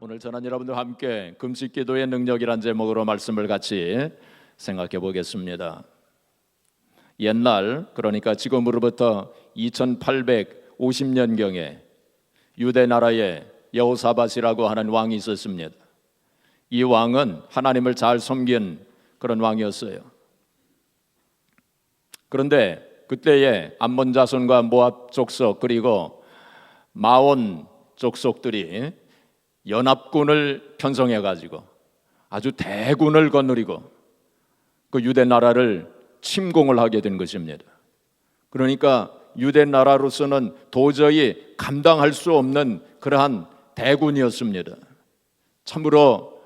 오늘 저는 여러분들과 함께 금식 기도의 능력이란 제목으로 말씀을 같이 생각해 보겠습니다. 옛날, 그러니까 지금으로부터 2850년경에 유대 나라에 여호사밧이라고 하는 왕이 있었습니다. 이 왕은 하나님을 잘 섬긴 그런 왕이었어요. 그런데 그때에 암몬 자손과 모압 족속 그리고 마온 족속들이 연합군을 편성해 가지고 아주 대군을 거느리고 그 유대 나라를 침공을 하게 된 것입니다. 그러니까 유대 나라로서는 도저히 감당할 수 없는 그러한 대군이었습니다. 참으로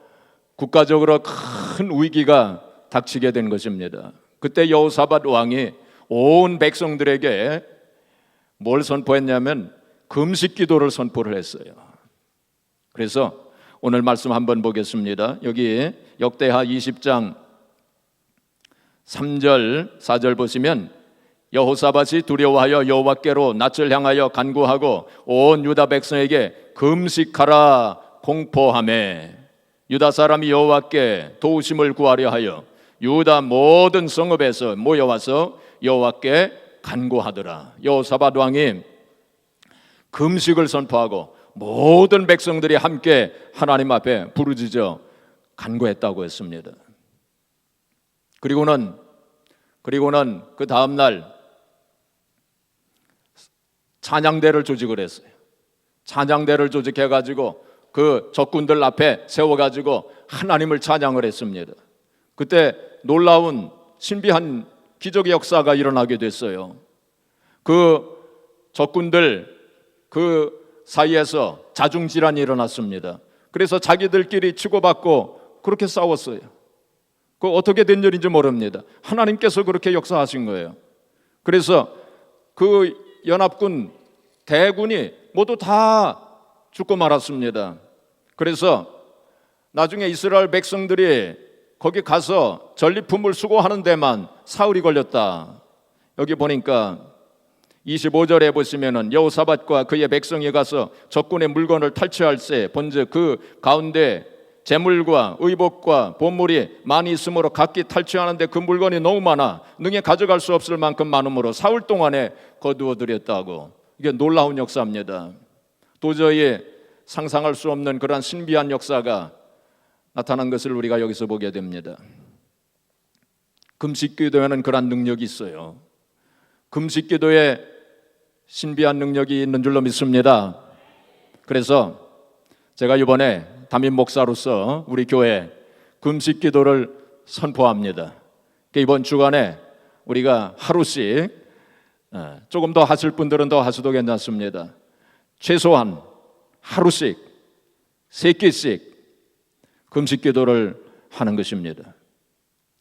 국가적으로 큰 위기가 닥치게 된 것입니다. 그때 여호사밧 왕이 온 백성들에게 뭘 선포했냐면 금식 기도를 선포를 했어요. 그래서 오늘 말씀 한번 보겠습니다. 여기 역대하 20장 3절 4절 보시면 여호사밧이 두려워하여 여호와께로 낯을 향하여 간구하고 온 유다 백성에게 금식하라 공포하매 유다 사람이 여호와께 도우심을 구하려 하여 유다 모든 성읍에서 모여와서 여호와께 간구하더라. 여호사밧 왕이 금식을 선포하고 모든 백성들이 함께 하나님 앞에 부르짖어 간구했다고 했습니다. 그리고는 그 다음 날 찬양대를 조직을 했어요. 찬양대를 조직해 가지고 그 적군들 앞에 세워 가지고 하나님을 찬양을 했습니다. 그때 놀라운 신비한 기적의 역사가 일어나게 됐어요. 그 적군들 그 사이에서 자중질환이 일어났습니다. 그래서 자기들끼리 치고받고 그렇게 싸웠어요. 그 어떻게 된 일인지 모릅니다. 하나님께서 그렇게 역사하신 거예요. 그래서 그 연합군 대군이 모두 다 죽고 말았습니다. 그래서 나중에 이스라엘 백성들이 거기 가서 전리품을 수거하는 데만 사흘이 걸렸다. 여기 보니까 25절에 보시면은 여호사밧과 그의 백성이 가서 적군의 물건을 탈취할 새 본즉 그 가운데 재물과 의복과 보물이 많이 있으므로 각기 탈취하는데 그 물건이 너무 많아 능히 가져갈 수 없을 만큼 많으므로 사흘 동안에 거두어 드렸다고. 이게 놀라운 역사입니다. 도저히 상상할 수 없는 그러한 신비한 역사가 나타난 것을 우리가 여기서 보게 됩니다. 금식 기도에는 그러한 능력이 있어요. 금식 기도에 신비한 능력이 있는 줄로 믿습니다. 그래서 제가 이번에 담임 목사로서 우리 교회 금식 기도를 선포합니다. 이번 주간에 우리가 하루씩 조금 더 하실 분들은 더 하셔도 괜찮습니다. 최소한 하루씩 3끼씩 금식 기도를 하는 것입니다.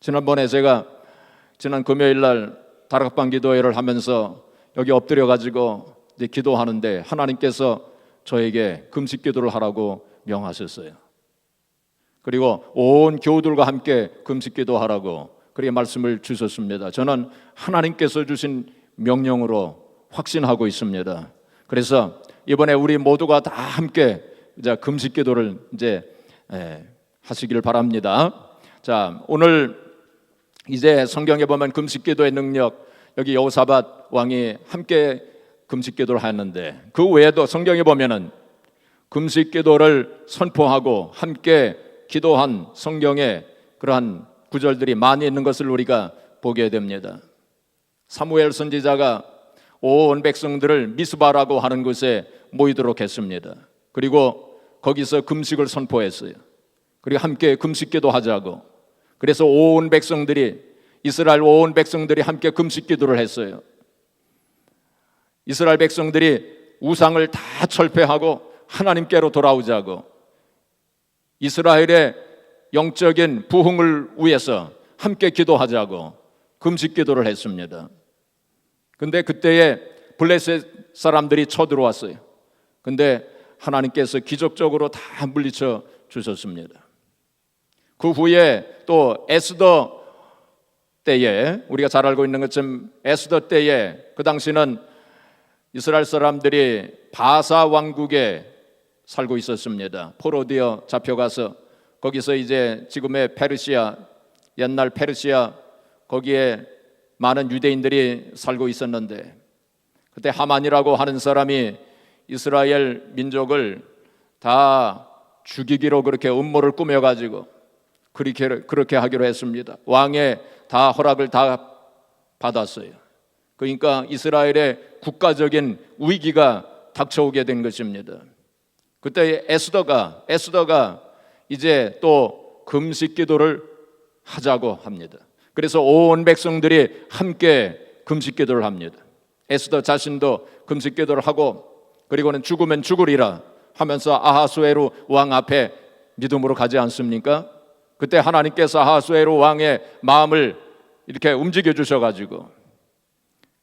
지난번에 제가 지난 금요일 날 다락방 기도회를 하면서 여기 엎드려 가지고 이제 기도하는데 하나님께서 저에게 금식 기도를 하라고 명하셨어요. 그리고 온 교우들과 함께 금식 기도하라고 그렇게 말씀을 주셨습니다. 저는 하나님께서 주신 명령으로 확신하고 있습니다. 그래서 이번에 우리 모두가 다 함께 이제 금식 기도를 이제 하시기를 바랍니다. 자, 오늘 이제 성경에 보면 금식 기도의 능력, 여기 여호사밧 왕이 함께 금식 기도를 하는데 그 외에도 성경에 보면은 금식 기도를 선포하고 함께 기도한 성경에 그러한 구절들이 많이 있는 것을 우리가 보게 됩니다. 사무엘 선지자가 온 백성들을 미스바라고 하는 곳에 모이도록 했습니다. 그리고 거기서 금식을 선포했어요. 그리고 함께 금식 기도하자고. 그래서 온 백성들이 이스라엘 온 백성들이 함께 금식 기도를 했어요. 이스라엘 백성들이 우상을 다 철폐하고 하나님께로 돌아오자고, 이스라엘의 영적인 부흥을 위해서 함께 기도하자고 금식 기도를 했습니다. 근데 그때에 블레셋 사람들이 쳐들어왔어요. 근데 하나님께서 기적적으로 다 물리쳐 주셨습니다. 그 후에 또 에스더 때에 우리가 잘 알고 있는 것처럼 에스더 때에 그 당시는 이스라엘 사람들이 바사 왕국의 살고 있었습니다. 포로되어 잡혀가서 거기서 이제 지금의 페르시아, 옛날 페르시아, 거기에 많은 유대인들이 살고 있었는데, 그때 하만이라고 하는 사람이 이스라엘 민족을 다 죽이기로 그렇게 음모를 꾸며가지고 그렇게 하기로 했습니다. 왕의 다 허락을 다 받았어요. 그러니까 이스라엘의 국가적인 위기가 닥쳐오게 된 것입니다. 그때 에스더가 이제 또 금식 기도를 하자고 합니다. 그래서 온 백성들이 함께 금식 기도를 합니다. 에스더 자신도 금식 기도를 하고, 그리고는 죽으면 죽으리라 하면서 아하수에로 왕 앞에 믿음으로 가지 않습니까? 그때 하나님께서 아하수에로 왕의 마음을 이렇게 움직여 주셔가지고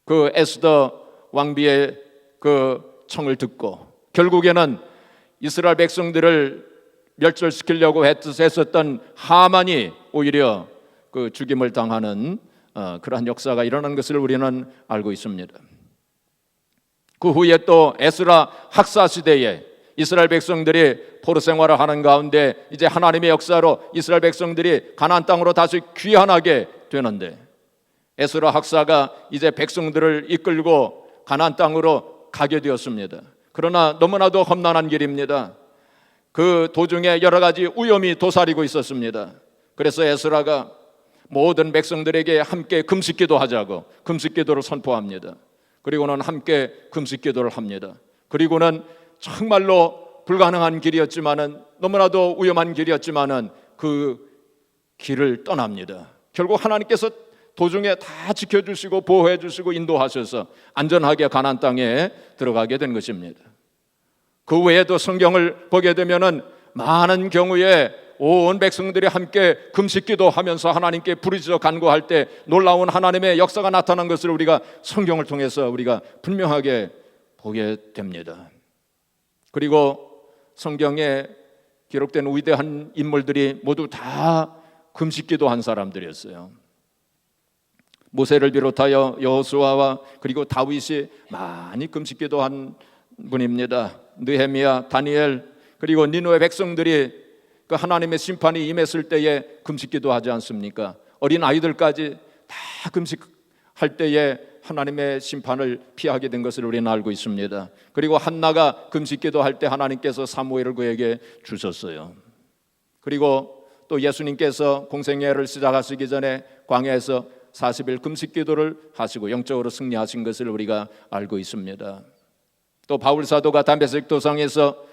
그 에스더 왕비의 그 청을 듣고 결국에는 이스라엘 백성들을 멸절시키려고 했었던 하만이 오히려 그 죽임을 당하는 그러한 역사가 일어난 것을 우리는 알고 있습니다. 그 후에 또 에스라 학사 시대에 이스라엘 백성들이 포로 생활을 하는 가운데 이제 하나님의 역사로 이스라엘 백성들이 가나안 땅으로 다시 귀환하게 되는데, 에스라 학사가 이제 백성들을 이끌고 가나안 땅으로 가게 되었습니다. 그러나 너무나도 험난한 길입니다. 그 도중에 여러 가지 위험이 도사리고 있었습니다. 그래서 에스라가 모든 백성들에게 함께 금식기도 하자고 금식기도를 선포합니다. 그리고는 함께 금식기도를 합니다. 그리고는 정말로 불가능한 길이었지만은, 너무나도 위험한 길이었지만은 그 길을 떠납니다. 결국 하나님께서 도중에 다 지켜주시고 보호해 주시고 인도하셔서 안전하게 가나안 땅에 들어가게 된 것입니다. 그 외에도 성경을 보게 되면은 많은 경우에 온 백성들이 함께 금식기도 하면서 하나님께 부르짖어 간구할 때 놀라운 하나님의 역사가 나타난 것을 우리가 성경을 통해서 우리가 분명하게 보게 됩니다. 그리고 성경에 기록된 위대한 인물들이 모두 다 금식기도 한 사람들이었어요. 모세를 비롯하여 여호수아와 그리고 다윗이 많이 금식기도 한 분입니다. 느헤미야, 다니엘, 그리고 니느웨 백성들이 그 하나님의 심판이 임했을 때에 금식기도 하지 않습니까? 어린 아이들까지 다 금식할 때에 하나님의 심판을 피하게 된 것을 우리는 알고 있습니다. 그리고 한나가 금식기도 할 때 하나님께서 사무엘을 그에게 주셨어요. 그리고 또 예수님께서 공생애를 시작하시기 전에 광야에서 40일 금식기도를 하시고 영적으로 승리하신 것을 우리가 알고 있습니다. 또 바울 사도가 담메색 도상에서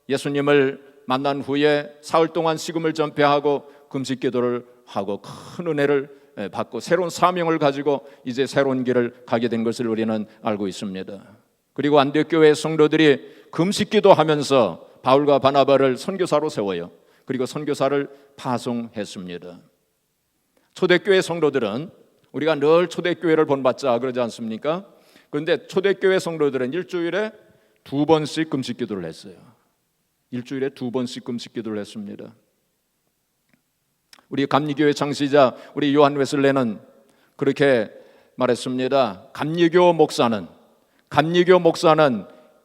예수님을 만난 후에 사흘 동안 식음을 전폐하고 금식기도를 하고 큰 은혜를 받고 새로운 사명을 가지고 이제 새로운 길을 가게 된 것을 우리는 알고 있습니다. 그리고 안디옥교회 성도들이 금식기도하면서 바울과 바나바를 선교사로 세워요. 그리고 선교사를 파송했습니다. 초대교회 성도들은 우리가 늘 초대교회를 본받자 그러지 않습니까? 그런데 초대교회 성도들은 일주일에 2번씩 금식기도를 했어요. 일주일에 2번씩 금식기도를 했습니다. 우리 감리교회 창시자 우리 요한 웨슬레는 그렇게 말했습니다. 감리교 목사는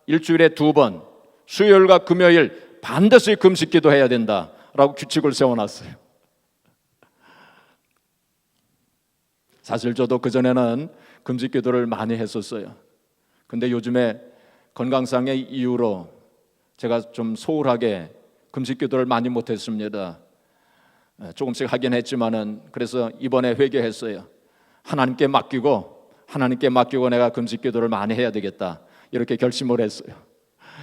일주일에 2번 수요일과 금요일 반드시 금식기도 해야 된다라고 규칙을 세워놨어요. 사실 저도 그전에는 금식기도를 많이 했었어요. 근데 요즘에 건강상의 이유로 제가 좀 소홀하게 금식기도를 많이 못했습니다. 조금씩 하긴 했지만은, 그래서 이번에 회개했어요. 하나님께 맡기고 내가 금식기도를 많이 해야 되겠다, 이렇게 결심을 했어요.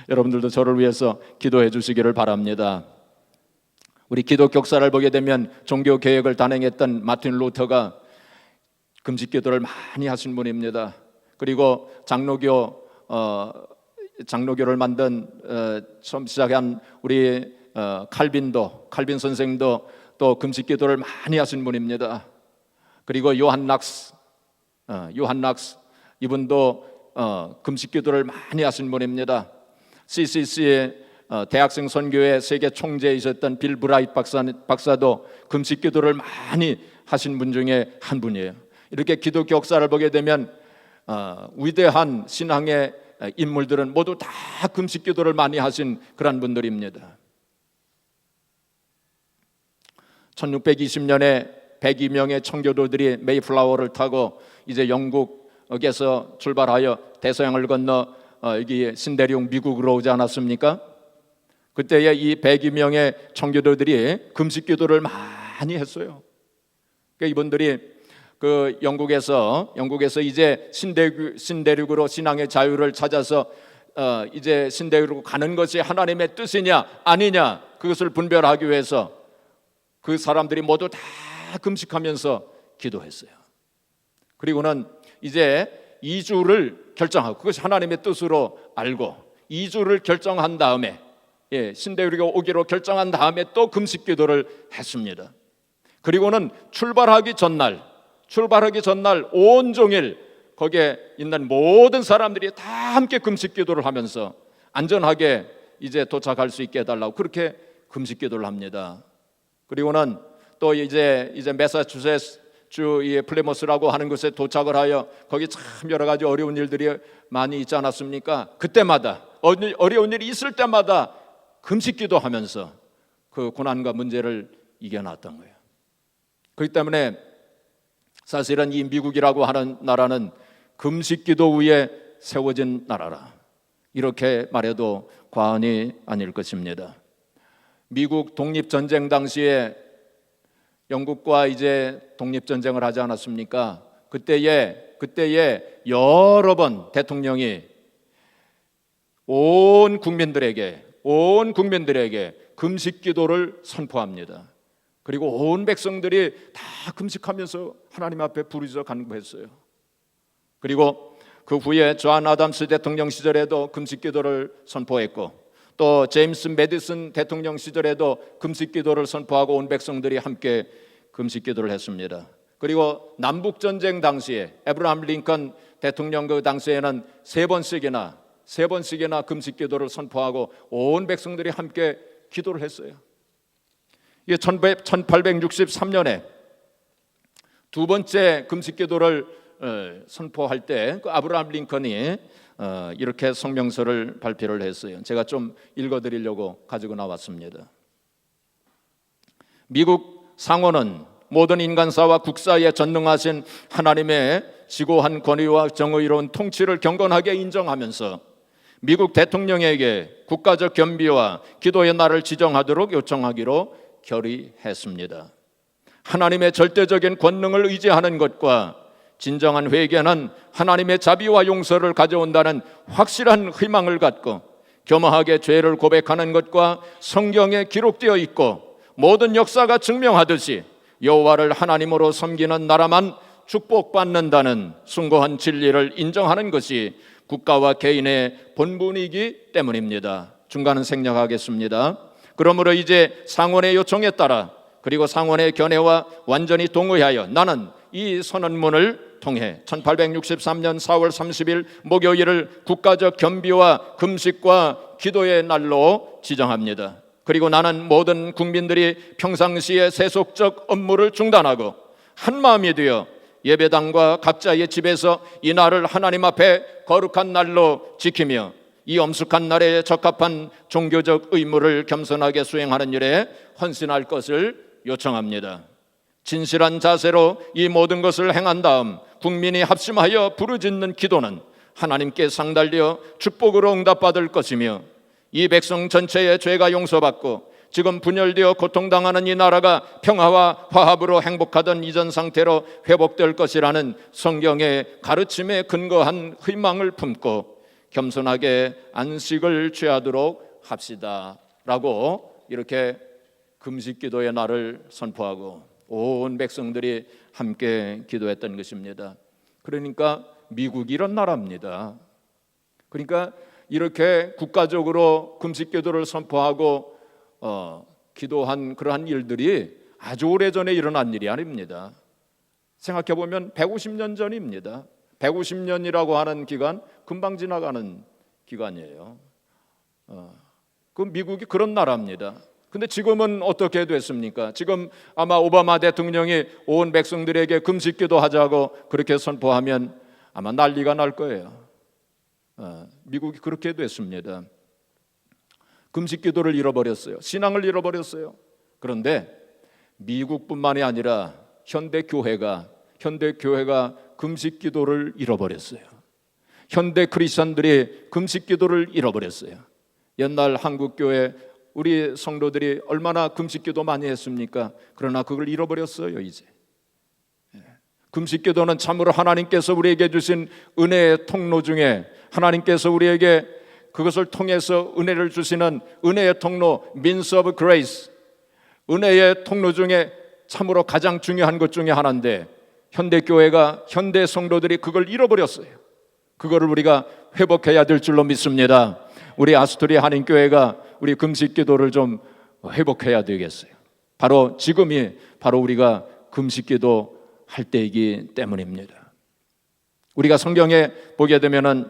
여러분들도 저를 위해서 기도해 주시기를 바랍니다. 우리 기독교 역사를 보게 되면 종교 개혁을 단행했던 마틴 루터가 금식기도를 많이 하신 분입니다. 그리고 장로교를 만든 처음 시작한 우리 칼빈 선생도 또 금식기도를 많이 하신 분입니다. 그리고 요한 락스 이분도 금식기도를 많이 하신 분입니다. CCC의 대학생 선교회 세계 총재이셨던 빌 브라이트 박사도 금식기도를 많이 하신 분 중에 한 분이에요. 이렇게 기독교 역사를 보게 되면 위대한 신앙의 인물들은 모두 다 금식 기도를 많이 하신 그런 분들입니다. 1620년에 102명의 청교도들이 메이플라워를 타고 이제 영국에서 출발하여 대서양을 건너 여기 신대륙 미국으로 오지 않았습니까? 그때에 이 102명의 청교도들이 금식 기도를 많이 했어요. 그러니까 이분들이 그 영국에서 이제 신대륙으로 신앙의 자유를 찾아서 이제 신대륙으로 가는 것이 하나님의 뜻이냐 아니냐 그것을 분별하기 위해서 그 사람들이 모두 다 금식하면서 기도했어요. 그리고는 이제 이주를 결정하고 그것이 하나님의 뜻으로 알고 이주를 결정한 다음에 신대륙에 오기로 결정한 다음에 또 금식 기도를 했습니다. 그리고는 출발하기 전날 온종일 거기에 있는 모든 사람들이 다 함께 금식 기도를 하면서 안전하게 이제 도착할 수 있게 해달라고 그렇게 금식 기도를 합니다. 그리고는 또 이제 매사추세츠 주의 플리머스라고 하는 곳에 도착을 하여 거기 참 여러 가지 어려운 일들이 많이 있지 않았습니까? 그때마다 어려운 일이 있을 때마다 금식 기도하면서 그 고난과 문제를 이겨놨던 거예요. 그렇기 때문에 사실은 이 미국이라고 하는 나라는 금식 기도 위에 세워진 나라라 이렇게 말해도 과언이 아닐 것입니다. 미국 독립전쟁 당시에 영국과 이제 독립전쟁을 하지 않았습니까? 그때에 여러 번 대통령이 온 국민들에게 금식 기도를 선포합니다. 그리고 온 백성들이 다 금식하면서 하나님 앞에 부르짖어 간구했어요. 그리고 그 후에 존 아담스 대통령 시절에도 금식 기도를 선포했고 또 제임스 매디슨 대통령 시절에도 금식 기도를 선포하고 온 백성들이 함께 금식 기도를 했습니다. 그리고 남북 전쟁 당시에 에브라함 링컨 대통령 그 당시에는 세 번씩이나 금식 기도를 선포하고 온 백성들이 함께 기도를 했어요. 이게 1863년에 두 번째 금식 기도를 선포할 때 그 아브라함 링컨이 이렇게 성명서를 발표를 했어요. 제가 좀 읽어드리려고 가지고 나왔습니다. 미국 상원은 모든 인간사와 국사에 전능하신 하나님의 지고한 권위와 정의로운 통치를 경건하게 인정하면서 미국 대통령에게 국가적 겸비와 기도의 날을 지정하도록 요청하기로 결의했습니다. 하나님의 절대적인 권능을 의지하는 것과 진정한 회개는 하나님의 자비와 용서를 가져온다는 확실한 희망을 갖고 겸허하게 죄를 고백하는 것과 성경에 기록되어 있고 모든 역사가 증명하듯이 여호와를 하나님으로 섬기는 나라만 축복받는다는 숭고한 진리를 인정하는 것이 국가와 개인의 본분이기 때문입니다. 중간은 생략하겠습니다. 그러므로 이제 상원의 요청에 따라 그리고 상원의 견해와 완전히 동의하여 나는 이 선언문을 통해 1863년 4월 30일 목요일을 국가적 겸비와 금식과 기도의 날로 지정합니다. 그리고 나는 모든 국민들이 평상시에 세속적 업무를 중단하고 한마음이 되어 예배당과 각자의 집에서 이 날을 하나님 앞에 거룩한 날로 지키며 이 엄숙한 날에 적합한 종교적 의무를 겸손하게 수행하는 일에 헌신할 것을 요청합니다. 진실한 자세로 이 모든 것을 행한 다음 국민이 합심하여 부르짖는 기도는 하나님께 상달되어 축복으로 응답받을 것이며 이 백성 전체의 죄가 용서받고 지금 분열되어 고통당하는 이 나라가 평화와 화합으로 행복하던 이전 상태로 회복될 것이라는 성경의 가르침에 근거한 희망을 품고 겸손하게 안식을 취하도록 합시다 라고 이렇게 금식 기도의 날을 선포하고 온 백성들이 함께 기도했던 것입니다. 그러니까 미국이 이런 나라입니다. 그러니까 이렇게 국가적으로 금식 기도를 선포하고 기도한 그러한 일들이 아주 오래전에 일어난 일이 아닙니다. 생각해보면 150년 전입니다. 150년이라고 하는 기간 금방 지나가는 기간이에요. 그 미국이 그런 나라입니다. 근데 지금은 어떻게 됐습니까? 지금 아마 오바마 대통령이 온 백성들에게 금식 기도하자고 그렇게 선포하면 아마 난리가 날 거예요. 미국이 그렇게 됐습니다. 금식 기도를 잃어버렸어요. 신앙을 잃어버렸어요. 그런데 미국뿐만이 아니라 현대 교회가 금식 기도를 잃어버렸어요. 현대 크리스천들이 금식 기도를 잃어버렸어요. 옛날 한국 교회 우리 성도들이 얼마나 금식 기도 많이 했습니까? 그러나 그걸 잃어버렸어요. 이제 금식 기도는 참으로 하나님께서 우리에게 주신 은혜의 통로 중에, 하나님께서 우리에게 그것을 통해서 은혜를 주시는 은혜의 통로, means of grace, 은혜의 통로 중에 참으로 가장 중요한 것 중에 하나인데, 현대 교회가, 현대 성도들이 그걸 잃어버렸어요. 그거를 우리가 회복해야 될 줄로 믿습니다. 우리 아스토리아 한인교회가 우리 금식 기도를 좀 회복해야 되겠어요. 바로 지금이 바로 우리가 금식 기도 할 때이기 때문입니다. 우리가 성경에 보게 되면은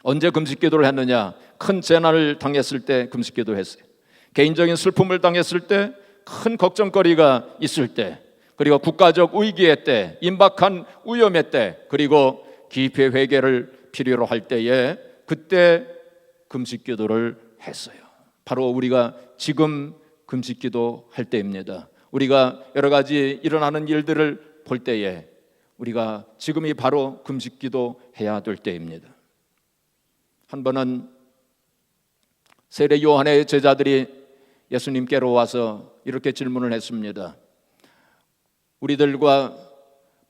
언제 금식 기도를 했느냐? 큰 재난을 당했을 때 금식 기도를 했어요. 개인적인 슬픔을 당했을 때, 큰 걱정거리가 있을 때, 그리고 국가적 위기의 때, 임박한 위험의 때, 그리고 깊이 회개를 필요로 할 때에 그때 금식 기도를 했어요. 바로 우리가 지금 금식 기도 할 때입니다. 우리가 여러 가지 일어나는 일들을 볼 때에 우리가 지금이 바로 금식 기도 해야 될 때입니다. 한 번은 세례 요한의 제자들이 예수님께로 와서 이렇게 질문을 했습니다. 우리들과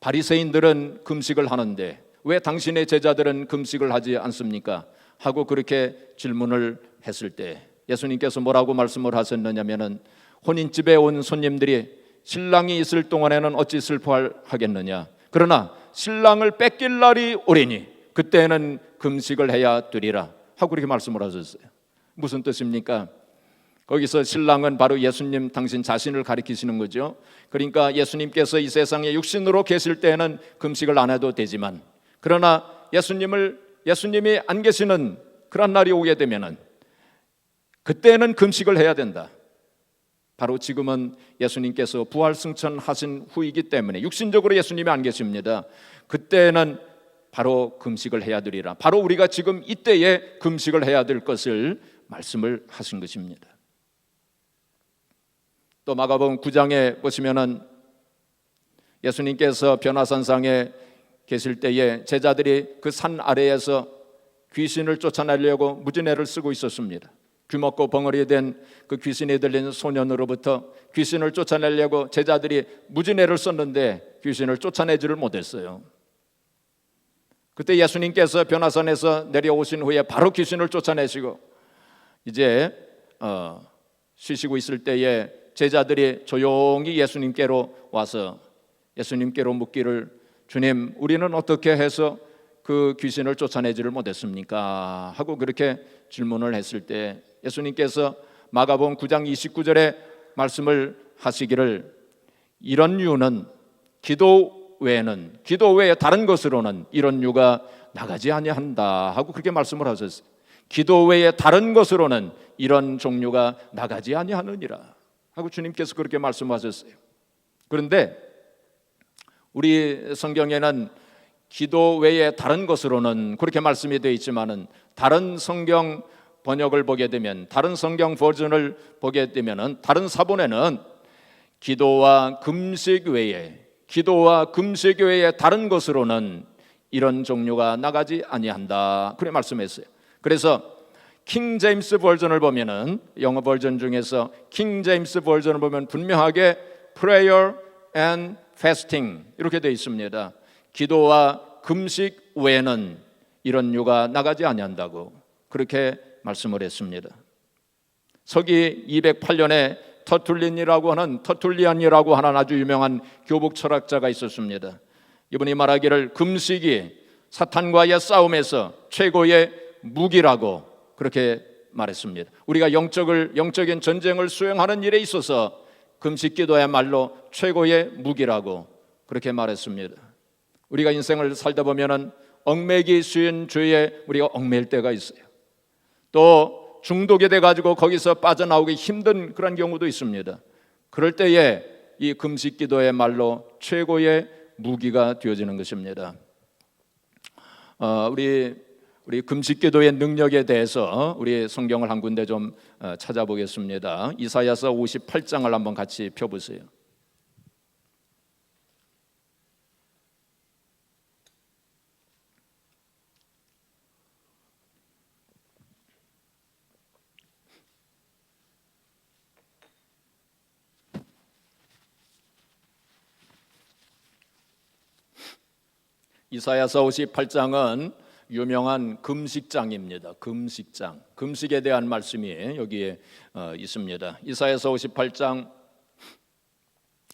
바리새인들은 금식을 하는데 왜 당신의 제자들은 금식을 하지 않습니까? 하고 그렇게 질문을 했을 때 예수님께서 뭐라고 말씀을 하셨느냐면은, 혼인집에 온 손님들이 신랑이 있을 동안에는 어찌 슬퍼하겠느냐, 그러나 신랑을 뺏길 날이 오리니 그때는 금식을 해야 되리라 하고 그렇게 말씀을 하셨어요. 무슨 뜻입니까? 거기서 신랑은 바로 예수님 당신 자신을 가리키시는 거죠. 그러니까 예수님께서 이 세상에 육신으로 계실 때는 금식을 안 해도 되지만, 그러나 예수님이 안 계시는 그런 날이 오게 되면은 그때는 금식을 해야 된다. 바로 지금은 예수님께서 부활 승천하신 후이기 때문에 육신적으로 예수님이 안 계십니다. 그때는 바로 금식을 해야 되리라. 바로 우리가 지금 이때에 금식을 해야 될 것을 말씀을 하신 것입니다. 또 마가복음 9장에 보시면은 예수님께서 변화산상에 계실 때에 제자들이 그 산 아래에서 귀신을 쫓아내려고 무지개를 쓰고 있었습니다. 귀먹고 벙어리 된 그 귀신이 들린 소년으로부터 귀신을 쫓아내려고 제자들이 무지개를 썼는데 귀신을 쫓아내지를 못했어요. 그때 예수님께서 변화산에서 내려오신 후에 바로 귀신을 쫓아내시고 이제 쉬시고 있을 때에 제자들이 조용히 예수님께로 와서 예수님께로 묻기를, 주님, 우리는 어떻게 해서 그 귀신을 쫓아내지를 못했습니까? 하고 그렇게 질문을 했을 때 예수님께서 마가복음 9장 29절에 말씀을 하시기를, 이런 유는 기도 외에 다른 것으로는 이런 유가 나가지 아니한다 하고 그렇게 말씀을 하셨어요. 기도 외에 다른 것으로는 이런 종류가 나가지 아니하느니라 하고 주님께서 그렇게 말씀하셨어요. 그런데 우리 성경에는 기도 외에 다른 것으로는 그렇게 말씀이 되어 있지만은, 다른 성경 번역을 보게 되면, 다른 성경 버전을 보게 되면은, 다른 사본에는 기도와 금식 외에 다른 것으로는 이런 종류가 나가지 아니한다 그렇게 말씀했어요. 그래서 킹 제임스 버전을 보면은, 영어 버전 중에서 킹 제임스 버전을 보면 분명하게 prayer and fasting 이렇게 되어 있습니다. 기도와 금식 외에는 이런 유가 나가지 아니한다고 그렇게 말씀을 했습니다. 서기 208년에 터툴리안이라고 하는 아주 유명한 교북 철학자가 있었습니다. 이분이 말하기를 금식이 사탄과의 싸움에서 최고의 무기라고 그렇게 말했습니다. 우리가 영적인 전쟁을 수행하는 일에 있어서 금식 기도야말로 최고의 무기라고 그렇게 말했습니다. 우리가 인생을 살다 보면은 얽매기 쉬운 죄에 우리가 얽매일 때가 있어요. 또 중독이 돼가지고 거기서 빠져나오기 힘든 그런 경우도 있습니다. 그럴 때에 이 금식 기도의 말로 최고의 무기가 되어지는 것입니다. 우리 우리 금식기도의 능력에 대해서 우리 성경을 한 군데 좀 찾아보겠습니다. 이사야서 58장을 한번 같이 펴보세요. 이사야서 58장은 유명한 금식장입니다. 금식장, 금식에 대한 말씀이 여기에 있습니다. 이사야서 58장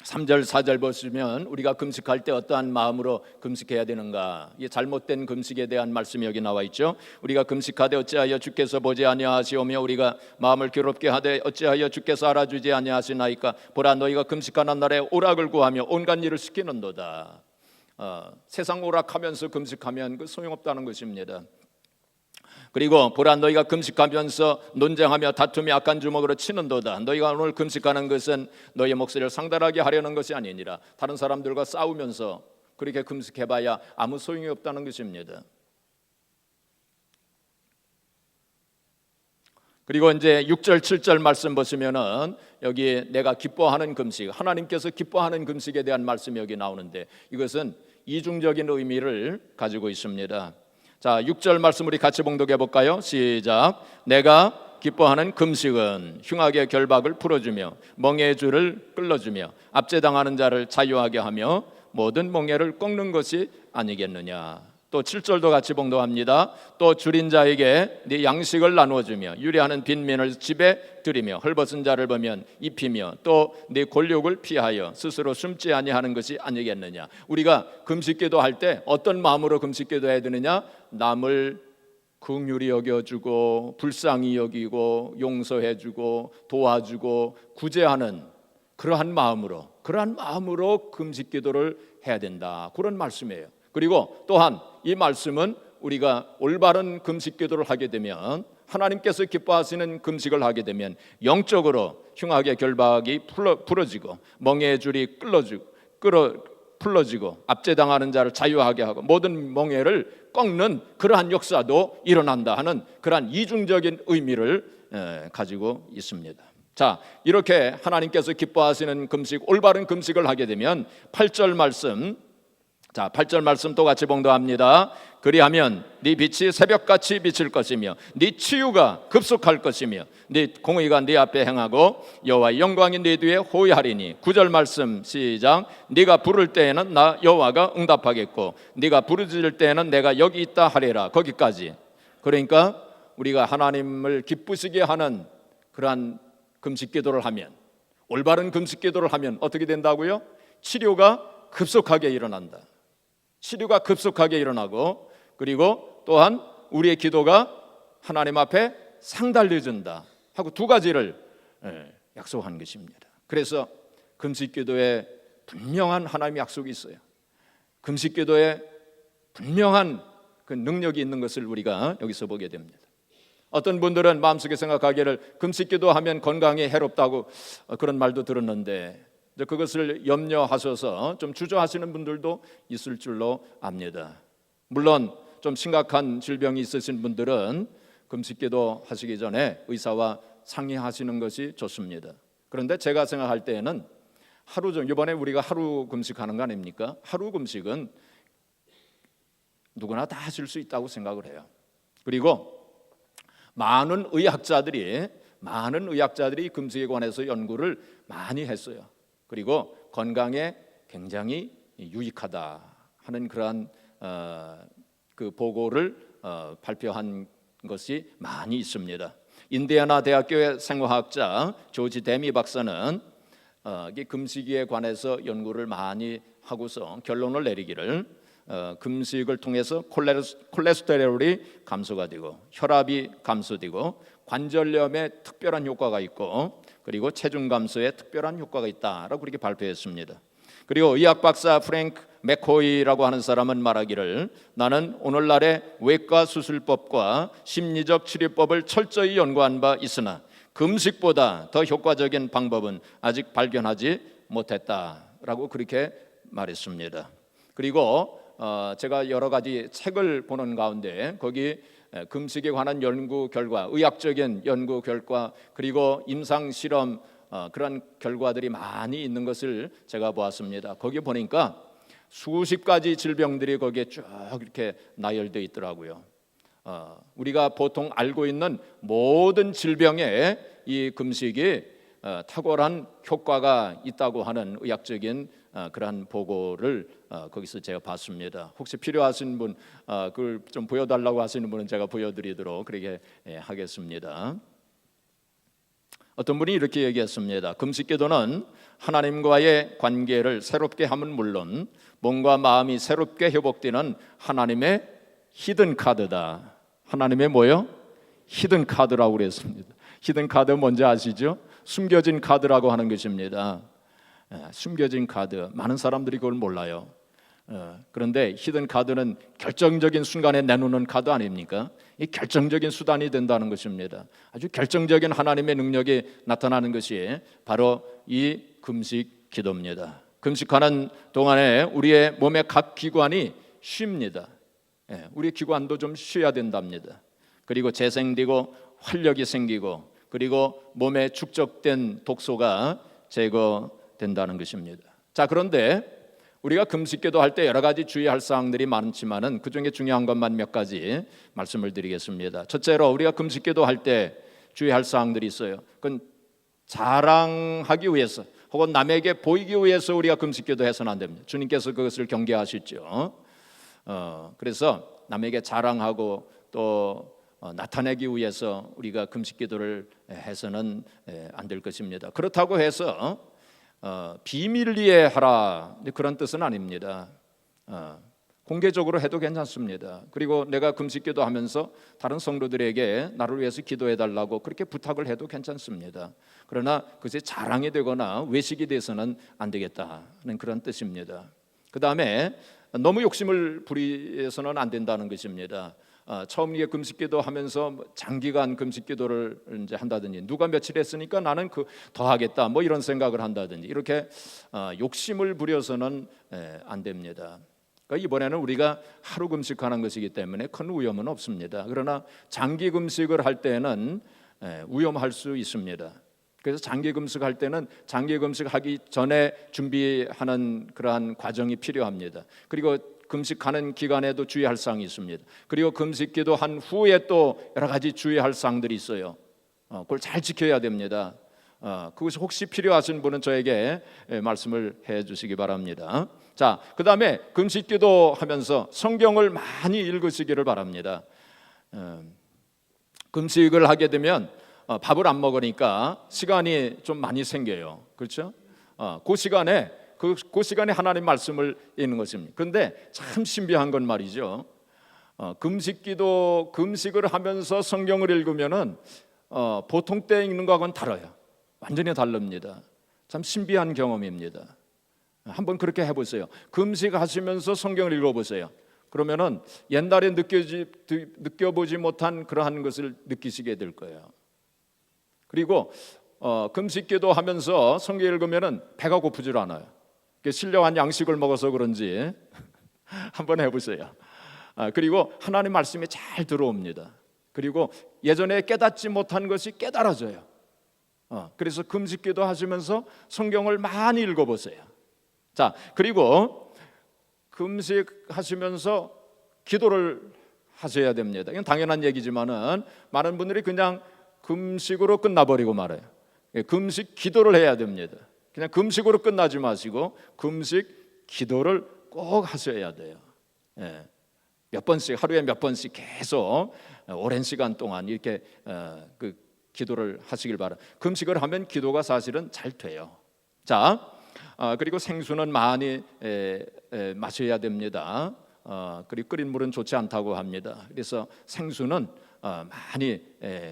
3절 4절 보시면 우리가 금식할 때 어떠한 마음으로 금식해야 되는가, 이 잘못된 금식에 대한 말씀이 여기 나와 있죠. 우리가 금식하되 어찌하여 주께서 보지 아니하시오며 우리가 마음을 괴롭게 하되 어찌하여 주께서 알아주지 아니하시나이까. 보라, 너희가 금식하는 날에 오락을 구하며 온갖 일을 시키는도다. 세상 오락하면서 금식하면 그 소용없다는 것입니다. 그리고 보라, 너희가 금식하면서 논쟁하며 다툼이 악한 주먹으로 치는도다. 너희가 오늘 금식하는 것은 너희의 목소리를 상달하게 하려는 것이 아니니라. 다른 사람들과 싸우면서 그렇게 금식해봐야 아무 소용이 없다는 것입니다. 그리고 이제 6절 7절 말씀 보시면은 여기 내가 기뻐하는 금식, 하나님께서 기뻐하는 금식에 대한 말씀이 여기 나오는데 이것은 이중적인 의미를 가지고 있습니다. 자, 6절 말씀 우리 같이 봉독해 볼까요? 시작. 내가 기뻐하는 금식은 흉악의 결박을 풀어주며 멍에의 줄을 끌어주며 압제당하는 자를 자유하게 하며 모든 멍에를 꺾는 것이 아니겠느냐. 또 7절도 같이 봉독합니다. 또 줄인 자에게 네 양식을 나누어주며 유리하는 빈민을 집에 들이며 헐벗은 자를 보면 입히며 또 네 골욕을 피하여 스스로 숨지 아니하는 것이 아니겠느냐. 우리가 금식기도 할 때 어떤 마음으로 금식기도 해야 되느냐? 남을 긍휼히 여겨주고 불쌍히 여기고 용서해주고 도와주고 구제하는 그러한 마음으로 금식기도를 해야 된다. 그런 말씀이에요. 그리고 또한 이 말씀은 우리가 올바른 금식 기도를 하게 되면, 하나님께서 기뻐하시는 금식을 하게 되면 영적으로 흉악의 결박이 풀어지고 멍에의 줄이 풀어지고 압제당하는 자를 자유하게 하고 모든 멍에를 꺾는 그러한 역사도 일어난다 하는 그러한 이중적인 의미를 가지고 있습니다. 자, 이렇게 하나님께서 기뻐하시는 금식, 올바른 금식을 하게 되면 8절 말씀, 자, 8절 말씀 또 같이 봉독합니다. 그리하면 네 빛이 새벽같이 비칠 것이며 네 치유가 급속할 것이며 네 공의가 네 앞에 행하고 여호와의 영광이 네 뒤에 호위하리니. 9절 말씀 시작. 네가 부를 때에는 나 여호와가 응답하겠고 네가 부르짖을 때에는 내가 여기 있다 하리라. 거기까지. 그러니까 우리가 하나님을 기쁘시게 하는 그러한 금식 기도를 하면, 올바른 금식 기도를 하면 어떻게 된다고요? 치료가 급속하게 일어난다. 치료가 급속하게 일어나고, 그리고 또한 우리의 기도가 하나님 앞에 상달려진다 하고 두 가지를 약속한 것입니다. 그래서 금식기도에 분명한 하나님의 약속이 있어요. 금식기도에 분명한 그 능력이 있는 것을 우리가 여기서 보게 됩니다. 어떤 분들은 마음속에 생각하기를 금식기도하면 건강에 해롭다고 그런 말도 들었는데, 그것을 염려하셔서 좀 주저하시는 분들도 있을 줄로 압니다. 물론 좀 심각한 질병이 있으신 분들은 금식기도 하시기 전에 의사와 상의하시는 것이 좋습니다. 그런데 제가 생각할 때에는 이번에 우리가 하루 금식하는 거 아닙니까? 하루 금식은 누구나 다 하실 수 있다고 생각을 해요. 그리고 많은 의학자들이 금식에 관해서 연구를 많이 했어요. 그리고 건강에 굉장히 유익하다 하는 그러한 그 보고를 발표한 것이 많이 있습니다. 인디애나 대학교의 생화학자 조지 데미 박사는 금식에 관해서 연구를 많이 하고서 결론을 내리기를, 금식을 통해서 콜레스테롤이 감소가 되고 혈압이 감소되고 관절염에 특별한 효과가 있고 그리고 체중 감소에 특별한 효과가 있다라고 그렇게 발표했습니다. 그리고 의학 박사 프랭크 맥코이라고 하는 사람은 말하기를, 나는 오늘날의 외과 수술법과 심리적 치료법을 철저히 연구한 바 있으나 금식보다 더 효과적인 방법은 아직 발견하지 못했다라고 그렇게 말했습니다. 그리고 제가 여러 가지 책을 보는 가운데 거기 금식에 관한 연구 결과, 의학적인 연구 결과, 그리고 임상 실험 그런 결과들이 많이 있는 것을 제가 보았습니다. 거기 보니까 수십 가지 질병들이 거기에 쭉 이렇게 나열되어 있더라고요. 우리가 보통 알고 있는 모든 질병에 이 금식이 탁월한 효과가 있다고 하는 의학적인 그러한 보고를 거기서 제가 봤습니다. 혹시 필요하신 분, 그걸 좀 보여달라고 하시는 분은 제가 보여드리도록 그렇게 하겠습니다. 어떤 분이 이렇게 얘기했습니다. 금식기도는 하나님과의 관계를 새롭게 함은 물론 몸과 마음이 새롭게 회복되는 하나님의 히든 카드다. 하나님의 뭐요? 히든 카드라고 그랬습니다. 히든 카드 뭔지 아시죠? 숨겨진 카드라고 하는 것입니다. 숨겨진 카드, 많은 사람들이 그걸 몰라요. 그런데 히든 카드는 결정적인 순간에 내놓는 카드 아닙니까? 이 결정적인 수단이 된다는 것입니다. 아주 결정적인 하나님의 능력이 나타나는 것이 바로 이 금식 기도입니다. 금식하는 동안에 우리의 몸의 각 기관이 쉽니다. 우리 기관도 좀 쉬어야 된답니다. 그리고 재생되고 활력이 생기고, 그리고 몸에 축적된 독소가 제거된다는 것입니다. 자, 그런데 우리가 금식기도 할 때 여러 가지 주의할 사항들이 많지만은 그 중에 중요한 것만 몇 가지 말씀을 드리겠습니다. 첫째로 우리가 금식기도 할 때 주의할 사항들이 있어요. 그건 자랑하기 위해서 혹은 남에게 보이기 위해서 우리가 금식기도 해서는 안 됩니다. 주님께서 그것을 경계하시죠. 그래서 남에게 자랑하고 또 나타내기 위해서 우리가 금식기도를 해서는 안 될 것입니다. 그렇다고 해서 비밀리에 하라, 그런 뜻은 아닙니다. 공개적으로 해도 괜찮습니다. 그리고 내가 금식기도 하면서 다른 성도들에게 나를 위해서 기도해 달라고 그렇게 부탁을 해도 괜찮습니다. 그러나 그것이 자랑이 되거나 외식이 돼서는 안 되겠다는 그런 뜻입니다. 그 다음에 너무 욕심을 부리서는 안 된다는 것입니다. 처음 이게 금식기도 하면서 장기간 금식기도를 이제 한다든지, 누가 며칠 했으니까 나는 더 하겠다, 뭐 이런 생각을 한다든지, 이렇게 욕심을 부려서는 안 됩니다. 그러니까 이번에는 우리가 하루 금식하는 것이기 때문에 큰 위험은 없습니다. 그러나 장기 금식을 할 때는 위험할 수 있습니다. 그래서 장기 금식할 때는 장기 금식하기 전에 준비하는 그러한 과정이 필요합니다. 그리고 금식하는 기간에도 주의할 사항이 있습니다. 그리고 금식기도 한 후에 또 여러 가지 주의할 사항들이 있어요. 그걸 잘 지켜야 됩니다. 그것이 혹시 필요하신 분은 저에게 말씀을 해주시기 바랍니다. 자, 그 다음에 금식기도 하면서 성경을 많이 읽으시기를 바랍니다. 금식을 하게 되면 밥을 안 먹으니까 시간이 좀 많이 생겨요. 그렇죠? 그 시간에 하나님 말씀을 읽는 것입니다. 그런데 참 신비한 건 말이죠. 금식을 하면서 성경을 읽으면은 보통 때 읽는 거하고는 달라요. 완전히 다릅니다. 참 신비한 경험입니다. 한번 그렇게 해보세요. 금식하시면서 성경을 읽어보세요. 그러면은 옛날에 느껴보지 못한 그러한 것을 느끼시게 될 거예요. 그리고 금식기도 하면서 성경 읽으면은 배가 고프질 않아요. 신령한 양식을 먹어서 그런지 한번 해보세요. 그리고 하나님 말씀이 잘 들어옵니다. 그리고 예전에 깨닫지 못한 것이 깨달아져요. 그래서 금식기도 하시면서 성경을 많이 읽어보세요. 자, 그리고 금식하시면서 기도를 하셔야 됩니다. 이건 당연한 얘기지만은 많은 분들이 그냥 금식으로 끝나버리고 말아요. 금식 기도를 해야 됩니다. 그냥 금식으로 끝나지 마시고 금식 기도를 꼭 하셔야 돼요. 몇 번씩, 하루에 몇 번씩 계속 오랜 시간 동안 이렇게 기도를 하시길 바랍니다. 금식을 하면 기도가 사실은 잘 돼요. 자, 그리고 생수는 많이 마셔야 됩니다. 그리고 끓인 물은 좋지 않다고 합니다. 그래서 생수는 많이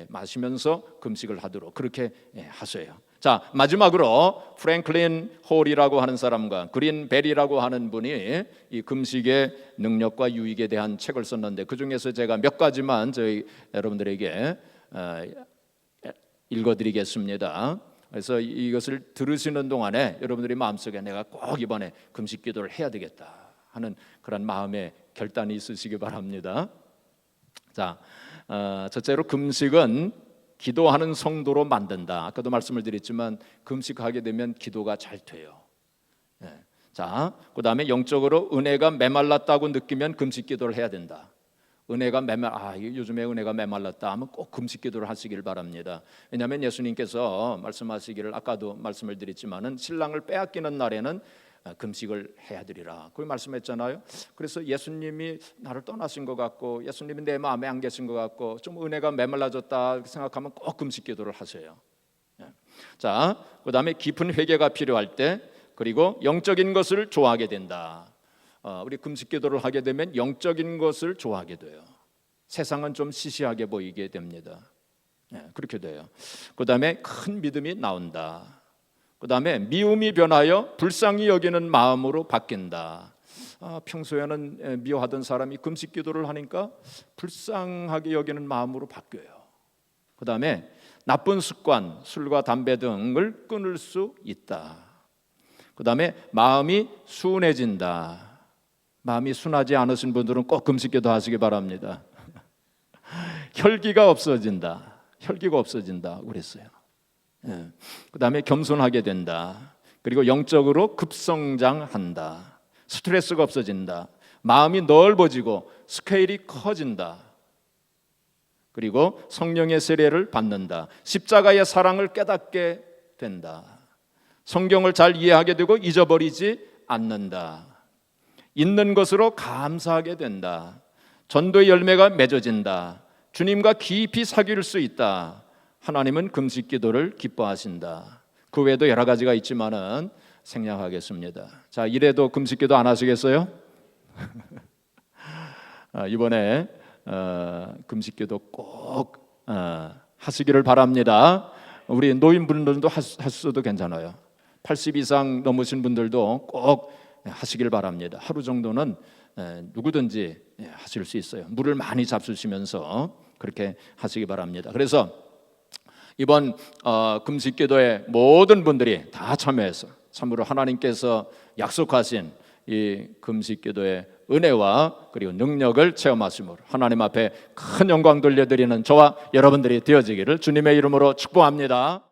마시면서 금식을 하도록 그렇게 하세요. 자, 마지막으로 프랭클린 홀이라고 하는 사람과 그린 벨이라고 하는 분이 이 금식의 능력과 유익에 대한 책을 썼는데, 그 중에서 제가 몇 가지만 저희 여러분들에게 읽어드리겠습니다. 그래서 이것을 들으시는 동안에 여러분들이 마음속에 내가 꼭 이번에 금식 기도를 해야 되겠다 하는 그런 마음의 결단이 있으시기 바랍니다. 자, 첫째로 금식은 기도하는 성도로 만든다. 아까도 말씀을 드렸지만 금식하게 되면 기도가 잘 돼요. 자, 그다음에 영적으로 은혜가 메말랐다고 느끼면 금식 기도를 해야 된다. 은혜가 요즘에 은혜가 메말랐다 하면 꼭 금식 기도를 하시길 바랍니다. 왜냐하면 예수님께서 말씀하시기를 아까도 말씀을 드렸지만은 신랑을 빼앗기는 날에는 금식을 해야 되리라. 그걸 말씀했잖아요. 그래서 예수님이 나를 떠나신 것 같고 예수님이 내 마음에 안 계신 것 같고 좀 은혜가 메말라졌다 생각하면 꼭 금식 기도를 하세요. 자, 그다음에 깊은 회개가 필요할 때 그리고 영적인 것을 좋아하게 된다. 우리 금식 기도를 하게 되면 영적인 것을 좋아하게 돼요. 세상은 좀 시시하게 보이게 됩니다. 그렇게 돼요. 그다음에 큰 믿음이 나온다. 그다음에 미움이 변하여 불쌍히 여기는 마음으로 바뀐다. 평소에는 미워하던 사람이 금식 기도를 하니까 불쌍하게 여기는 마음으로 바뀌어요. 그다음에 나쁜 습관, 술과 담배 등을 끊을 수 있다. 그다음에 마음이 순해진다. 마음이 순하지 않으신 분들은 꼭 금식 기도 하시기 바랍니다. 혈기가 없어진다. 혈기가 없어진다 그랬어요. 그다음에 겸손하게 된다. 그리고 영적으로 급성장한다. 스트레스가 없어진다. 마음이 넓어지고 스케일이 커진다. 그리고 성령의 세례를 받는다. 십자가의 사랑을 깨닫게 된다. 성경을 잘 이해하게 되고 잊어버리지 않는다. 있는 것으로 감사하게 된다. 전도의 열매가 맺어진다. 주님과 깊이 사귈 수 있다. 하나님은 금식 기도를 기뻐하신다. 그 외에도 여러 가지가 있지만은 생략하겠습니다. 자, 이래도 금식 기도 안 하시겠어요? 이번에 금식 기도 꼭 하시기를 바랍니다. 우리 노인분들도 하셔도 괜찮아요. 80 이상 넘으신 분들도 꼭 하시길 바랍니다. 하루 정도는 누구든지 하실 수 있어요. 물을 많이 잡수시면서 그렇게 하시기 바랍니다. 그래서 이번 금식 기도에 모든 분들이 다 참여해서 참으로 하나님께서 약속하신 이 금식 기도의 은혜와 그리고 능력을 체험하심으로 하나님 앞에 큰 영광 돌려드리는 저와 여러분들이 되어지기를 주님의 이름으로 축복합니다.